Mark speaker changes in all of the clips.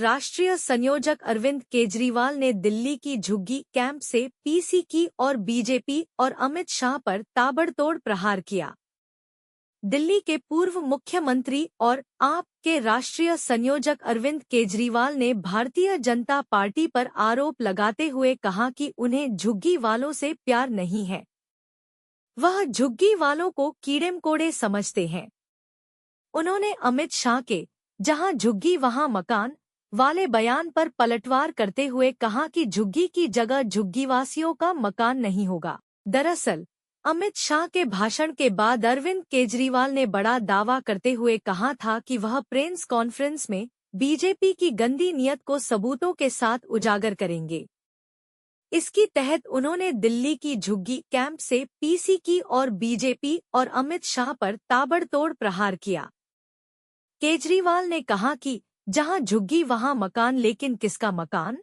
Speaker 1: राष्ट्रीय संयोजक अरविंद केजरीवाल ने दिल्ली की झुग्गी कैंप से पीसी की और बीजेपी और अमित शाह पर ताबड़तोड़ प्रहार किया। दिल्ली के पूर्व मुख्यमंत्री और आप के राष्ट्रीय संयोजक अरविंद केजरीवाल ने भारतीय जनता पार्टी पर आरोप लगाते हुए कहा कि उन्हें झुग्गी वालों से प्यार नहीं है। वह झुग्गी वालों को कीड़े-मकोड़े समझते हैं। उन्होंने अमित शाह के "जहां झुग्गी वहां मकान" वाले बयान पर पलटवार करते हुए कहा कि झुग्गी की जगह झुग्गीवासियों का मकान नहीं होगा। दरअसल अमित शाह के भाषण के बाद अरविंद केजरीवाल ने बड़ा दावा करते हुए कहा था कि वह प्रेस कॉन्फ्रेंस में बीजेपी की गंदी नीयत को सबूतों के साथ उजागर करेंगे। इसकी तहत उन्होंने दिल्ली की झुग्गी कैंप से पीसी की और बीजेपी और अमित शाह पर ताबड़तोड़ प्रहार किया। केजरीवाल ने कहा कि जहां झुग्गी वहां मकान, लेकिन किसका मकान?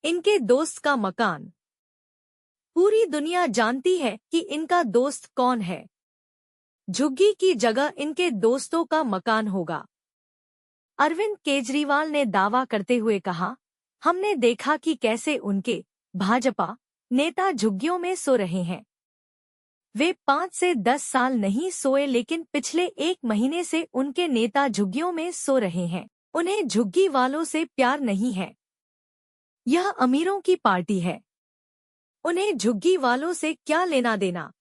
Speaker 1: इनके दोस्त का मकान। पूरी दुनिया जानती है कि इनका दोस्त कौन है। झुग्गी की जगह इनके दोस्तों का मकान होगा। अरविंद केजरीवाल ने दावा करते हुए कहा, हमने देखा कि कैसे उनके भाजपा नेता झुग्गियों में सो रहे हैं। वे 5 से 10 साल नहीं सोए, लेकिन पिछले 1 महीने से उनके नेता झुग्गियों में सो रहे हैं। उन्हें झुग्गी वालों से प्यार नहीं है। यह अमीरों की पार्टी है। उन्हें झुग्गी वालों से क्या लेना देना?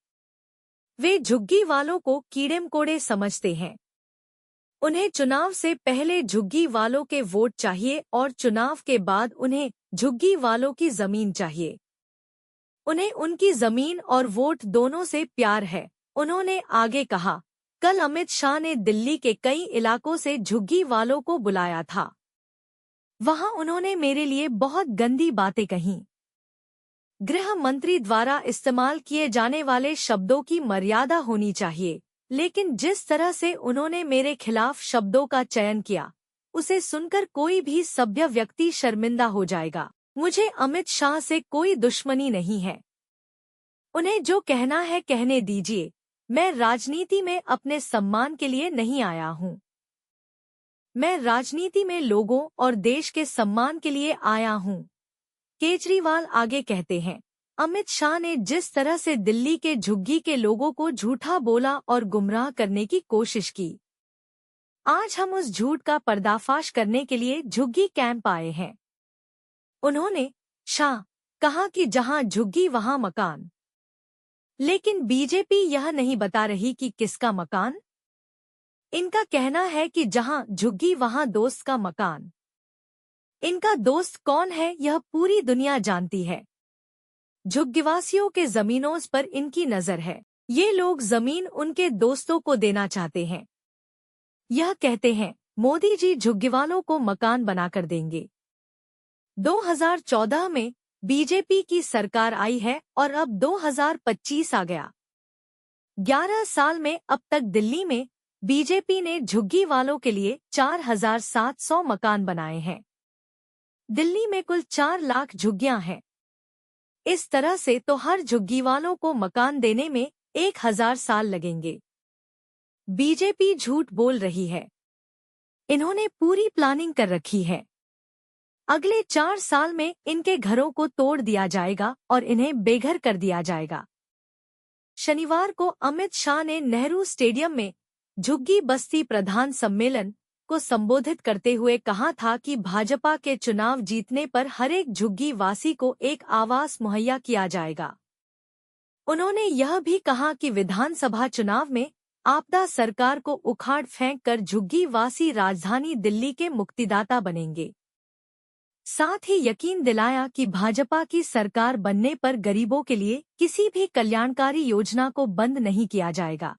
Speaker 1: वे झुग्गी वालों को कीड़े-मकोड़े समझते हैं। उन्हें चुनाव से पहले झुग्गी वालों के वोट चाहिए और चुनाव के बाद उन्हें झुग्गी वालों की जमीन चाहिए। उन्हें उनकी जमीन और वोट दोनों से प्यार है। उन्होंने आगे कहा, कल अमित शाह ने दिल्ली के कई इलाकों से झुग्गी वालों को बुलाया था। वहां उन्होंने मेरे लिए बहुत गंदी बातें कहीं। गृह मंत्री द्वारा इस्तेमाल किए जाने वाले शब्दों की मर्यादा होनी चाहिए, लेकिन जिस तरह से उन्होंने मेरे खिलाफ शब्दों का चयन किया, उसे सुनकर कोई भी सभ्य व्यक्ति शर्मिंदा हो जाएगा। मुझे अमित शाह से कोई दुश्मनी नहीं है। उन्हें जो कहना है कहने दीजिए। मैं राजनीति में अपने सम्मान के लिए नहीं आया हूँ। मैं राजनीति में लोगों और देश के सम्मान के लिए आया हूँ। केजरीवाल आगे कहते हैं, अमित शाह ने जिस तरह से दिल्ली के झुग्गी के लोगों को झूठा बोला और गुमराह करने की कोशिश की, आज हम उस झूठ का पर्दाफाश करने के लिए झुग्गी कैंप आए हैं। उन्होंने शाह कहा कि जहां झुग्गी वहां मकान, लेकिन बीजेपी यह नहीं बता रही कि किसका मकान। इनका कहना है कि जहां झुग्गी वहां दोस्त का मकान। इनका दोस्त कौन है यह पूरी दुनिया जानती है। झुग्गीवासियों के जमीनों पर इनकी नजर है। ये लोग जमीन उनके दोस्तों को देना चाहते हैं। यह कहते हैं, मोदी जी झुग्गीवालों को मकान बनाकर देंगे। 2014 में बीजेपी की सरकार आई है और अब 2025 आ गया। 11 साल में अब तक दिल्ली में बीजेपी ने झुग्गी वालों के लिए 4700 मकान बनाए हैं। दिल्ली में कुल 4 लाख झुग्गियां हैं। इस तरह से तो हर झुग्गी वालों को मकान देने में 1000 साल लगेंगे। बीजेपी झूठ बोल रही है। इन्होंने पूरी प्लानिंग कर रखी है। अगले 4 साल में इनके घरों को तोड़ दिया जाएगा और इन्हें बेघर कर दिया जाएगा। शनिवार को अमित शाह ने नेहरू स्टेडियम में झुग्गी बस्ती प्रधान सम्मेलन को संबोधित करते हुए कहा था कि भाजपा के चुनाव जीतने पर हर एक झुग्गी वासी को एक आवास मुहैया किया जाएगा। उन्होंने यह भी कहा कि विधानसभा चुनाव में आपदा सरकार को उखाड़ फेंक कर झुग्गी वासी राजधानी दिल्ली के मुक्तिदाता बनेंगे। साथ ही यकीन दिलाया कि भाजपा की सरकार बनने पर गरीबों के लिए किसी भी कल्याणकारी योजना को बंद नहीं किया जाएगा।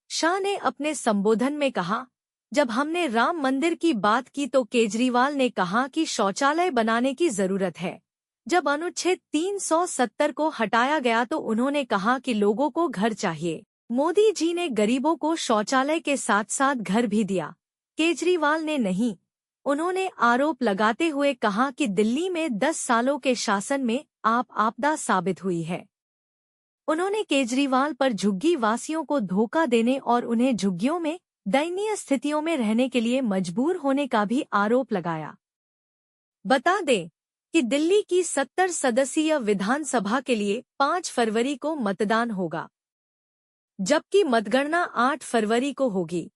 Speaker 1: शाह ने अपने संबोधन में कहा, जब हमने राम मंदिर की बात की तो केजरीवाल ने कहा कि शौचालय बनाने की जरूरत है। जब अनुच्छेद 370 को हटाया गया तो उन्होंने कहा कि लोगों को घर चाहिए। मोदी जी ने गरीबों को शौचालय के साथ साथ घर भी दिया। केजरीवाल ने नहीं। उन्होंने आरोप लगाते हुए कहा कि दिल्ली में 10 सालों के शासन में आपदा साबित हुई है। उन्होंने केजरीवाल पर झुग्गी वासियों को धोखा देने और उन्हें झुग्गियों में दयनीय स्थितियों में रहने के लिए मजबूर होने का भी आरोप लगाया। बता दें कि दिल्ली की 70 सदस्यीय विधानसभा के लिए 5 फरवरी को मतदान होगा, जबकि मतगणना 8 फरवरी को होगी।